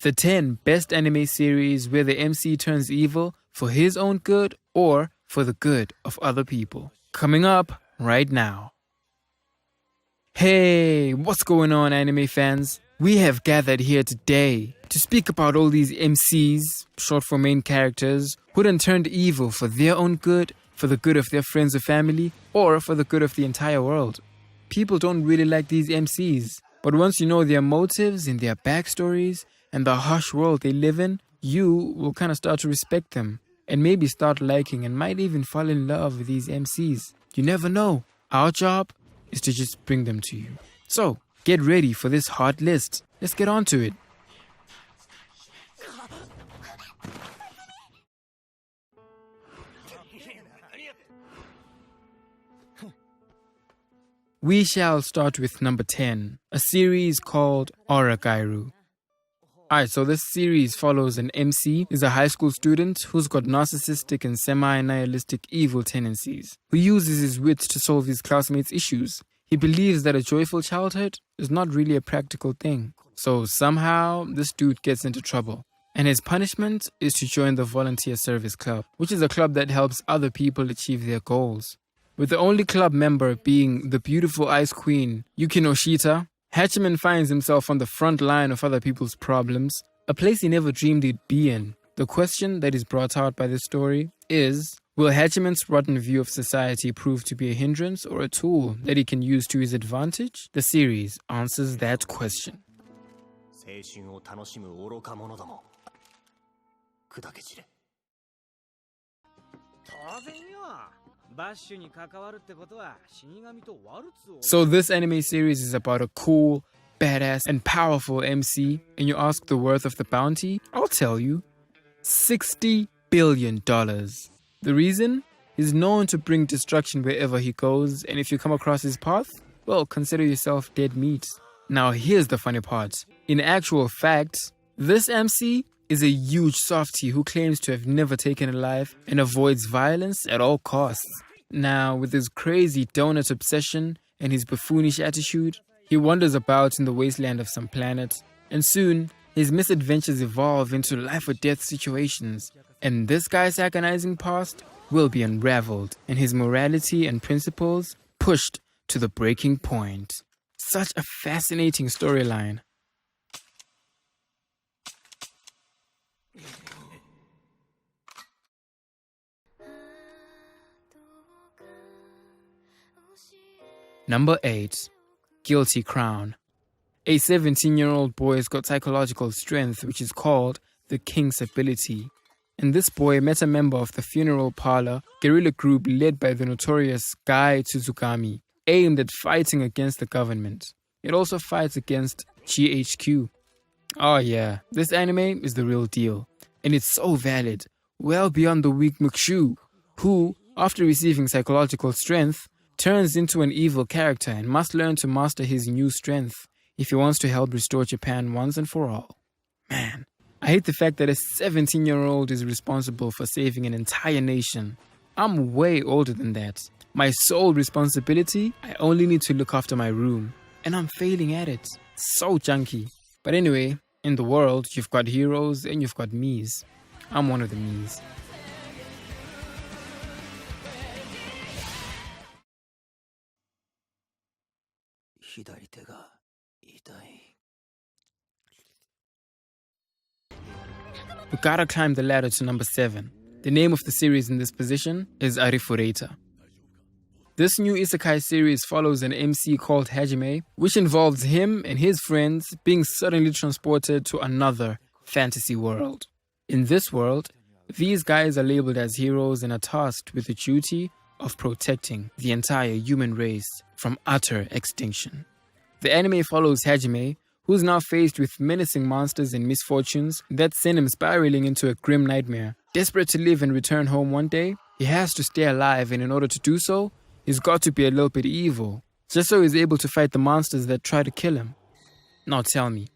The 10 best anime series where the MC turns evil for his own good or for the good of other people. Coming up right now. Hey, what's going on, anime fans? We have gathered here today to speak about all these MCs, short for main characters, who done turned evil for their own good, for the good of their friends or family, or for the good of the entire world. People don't really like these MCs, but once you know their motives and their backstories and the harsh world they live in, you will kind of start to respect them and maybe start liking and might even fall in love with these MCs. You never know. Our job is to just bring them to you. So, get ready for this hot list. Let's get on to it. We shall start with number 10, a series called Khayru. Alright, so this series follows an MC, is a high school student who's got narcissistic and semi-nihilistic evil tendencies, who uses his wits to solve his classmates' issues. He believes that a joyful childhood is not really a practical thing. So somehow, this dude gets into trouble. And his punishment is to join the Volunteer Service Club, which is a club that helps other people achieve their goals. With the only club member being the beautiful ice queen, Yuki Noshita, Hachiman finds himself on the front line of other people's problems, a place he never dreamed he'd be in. The question that is brought out by this story is, will Hachiman's rotten view of society prove to be a hindrance or a tool that he can use to his advantage? The series answers that question. So this anime series is about a cool, badass, and powerful MC, and you ask the worth of the bounty? I'll tell you. $60 billion. The reason? He's known to bring destruction wherever he goes, and if you come across his path, well, consider yourself dead meat. Now here's the funny part. In actual fact, this MC is a huge softie who claims to have never taken a life and avoids violence at all costs. Now, with his crazy donut obsession and his buffoonish attitude, he wanders about in the wasteland of some planet, and soon, his misadventures evolve into life or death situations, and this guy's agonizing past will be unraveled, and his morality and principles pushed to the breaking point. Such a fascinating storyline. Number 8. Guilty Crown. A 17-year-old boy's got psychological strength which is called the King's Ability. And this boy met a member of the funeral parlor guerrilla group led by the notorious Guy Tsuzugami, aimed at fighting against the government. It also fights against GHQ. Oh yeah, this anime is the real deal. And it's so valid, well beyond the weak Mukshu, who, after receiving psychological strength, turns into an evil character and must learn to master his new strength if he wants to help restore Japan once and for all. Man, I hate the fact that a 17-year-old is responsible for saving an entire nation. I'm way older than that. My sole responsibility, I only need to look after my room. And I'm failing at it. So junky. But anyway, in the world, you've got heroes and you've got me's. I'm one of the me's. We gotta climb the ladder to number 7. The name of the series in this position is Accelerator. This new isekai series follows an MC called Hajime, which involves him and his friends being suddenly transported to another fantasy world. In this world, these guys are labeled as heroes and are tasked with the duty of protecting the entire human race from utter extinction. The anime follows Hajime, who's now faced with menacing monsters and misfortunes that send him spiraling into a grim nightmare. Desperate to live and return home one day, he has to stay alive, and in order to do so, he's got to be a little bit evil, just so he's able to fight the monsters that try to kill him. Now tell me,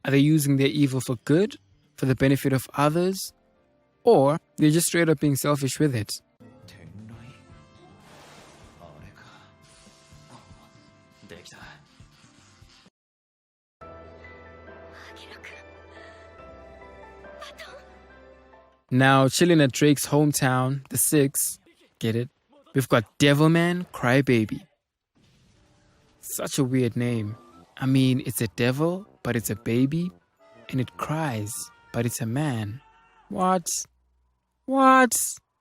are they using their evil for good, for the benefit of others, or they're just straight up being selfish with it? Now, chilling at Drake's hometown, the 6, get it? We've got Man Crybaby. Such a weird name. I mean, it's a devil, but it's a baby, and it cries, but it's a man. What?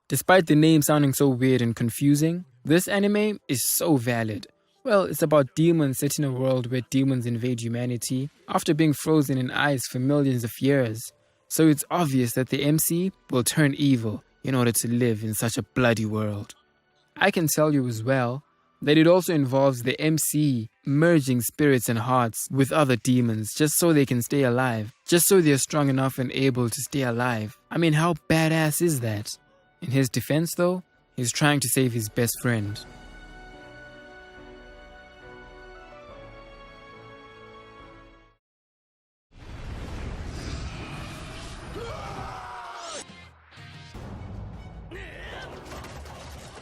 Despite the name sounding so weird and confusing, this anime is so valid. Well, it's about demons set in a world where demons invade humanity after being frozen in ice for millions of years. So it's obvious that the MC will turn evil in order to live in such a bloody world. I can tell you as well that it also involves the MC merging spirits and hearts with other demons just so they can stay alive, just so they're strong enough and able to stay alive. I mean, how badass is that? In his defense though, he's trying to save his best friend.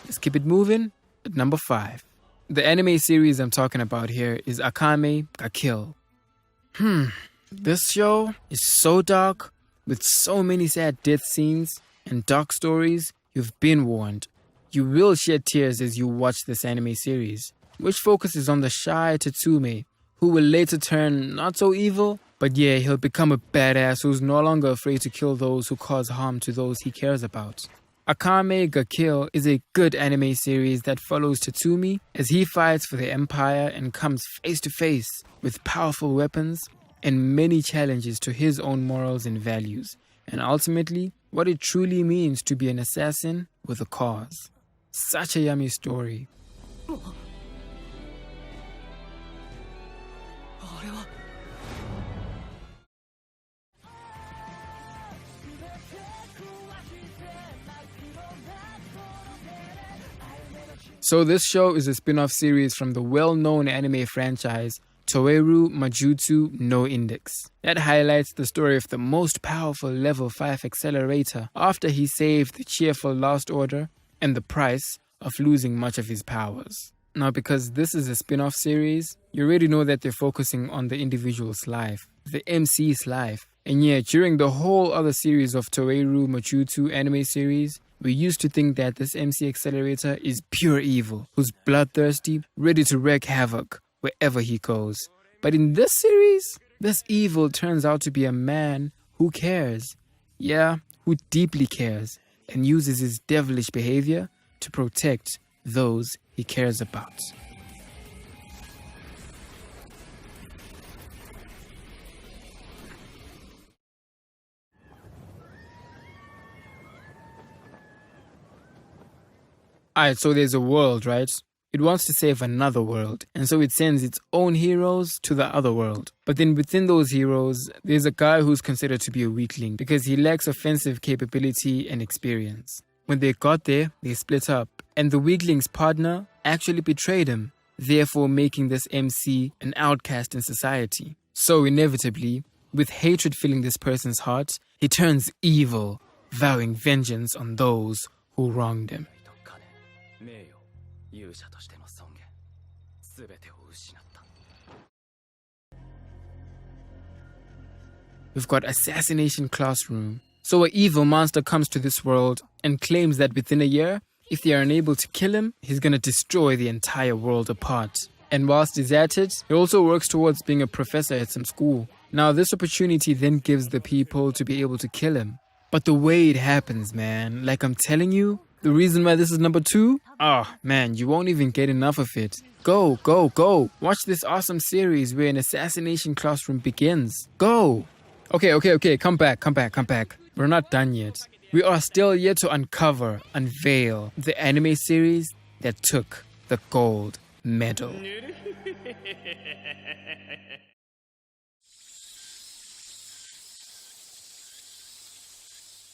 Let's keep it moving at number 5. The anime series I'm talking about here is Akame ga Kill. This show is so dark, with so many sad death scenes and dark stories. You've been warned. You will shed tears as you watch this anime series, which focuses on the shy Tatsume, who will later turn not so evil, but yeah, he'll become a badass who's no longer afraid to kill those who cause harm to those he cares about. Akame ga Kill is a good anime series that follows Tatsumi as he fights for the Empire and comes face to face with powerful weapons and many challenges to his own morals and values, and ultimately what it truly means to be an assassin with a cause. Such a yummy story. So this show is a spin-off series from the well-known anime franchise Toeru Majutsu no Index that highlights the story of the most powerful level 5 Accelerator after he saved the cheerful Last Order and the price of losing much of his powers. Now, because this is a spin-off series, you already know that they're focusing on the individual's life, the MC's life. And yeah, during the whole other series of Toeru Majutsu anime series, we used to think that this MC Accelerator is pure evil, who's bloodthirsty, ready to wreak havoc wherever he goes. But in this series, this evil turns out to be a man who cares. Yeah, who deeply cares and uses his devilish behavior to protect those he cares about. Alright, so there's a world, right? It wants to save another world, and so it sends its own heroes to the other world. But then within those heroes, there's a guy who's considered to be a weakling because he lacks offensive capability and experience. When they got there, they split up, and the weakling's partner actually betrayed him, therefore making this MC an outcast in society. So inevitably, with hatred filling this person's heart, he turns evil, vowing vengeance on those who wronged him. We've got Assassination Classroom. So an evil monster comes to this world and claims that within a year, if they are unable to kill him, he's gonna destroy the entire world apart. And whilst he's at it, he also works towards being a professor at some school. Now this opportunity then gives the people to be able to kill him. But the way it happens, man, like I'm telling you, the reason why this is number 2? Man, you won't even get enough of it. Go, go, go. Watch this awesome series where an assassination classroom begins. Go. Okay, come back. We're not done yet. We are still yet to unveil the anime series that took the gold medal.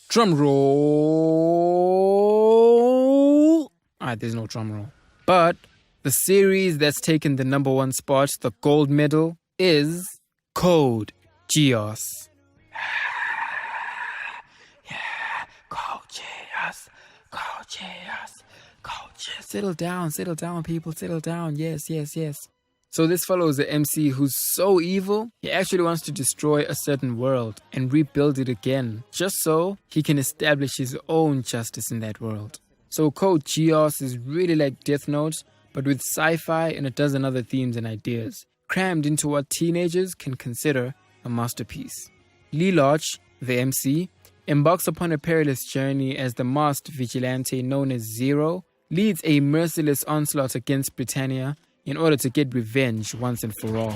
Drum roll. Alright, there's no drum roll. But the series that's taken the number 1 spot, the gold medal, is Code Geass. Yeah, Code Geass. Settle down, people, settle down. Yes. So this follows the MC who's so evil, he actually wants to destroy a certain world and rebuild it again, just so he can establish his own justice in that world. So Code Geass is really like Death Note, but with sci-fi and a dozen other themes and ideas, crammed into what teenagers can consider a masterpiece. Lelouch, the MC, embarks upon a perilous journey as the masked vigilante known as Zero leads a merciless onslaught against Britannia in order to get revenge once and for all.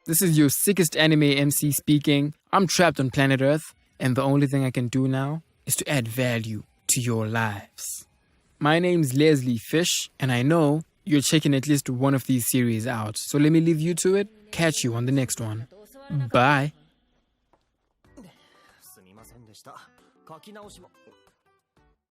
This is your sickest anime MC speaking. I'm trapped on planet Earth, and the only thing I can do now is to add value to your lives. My name's Leslie Fish, and I know you're checking at least one of these series out, so let me leave you to it. Catch you on the next one. Bye.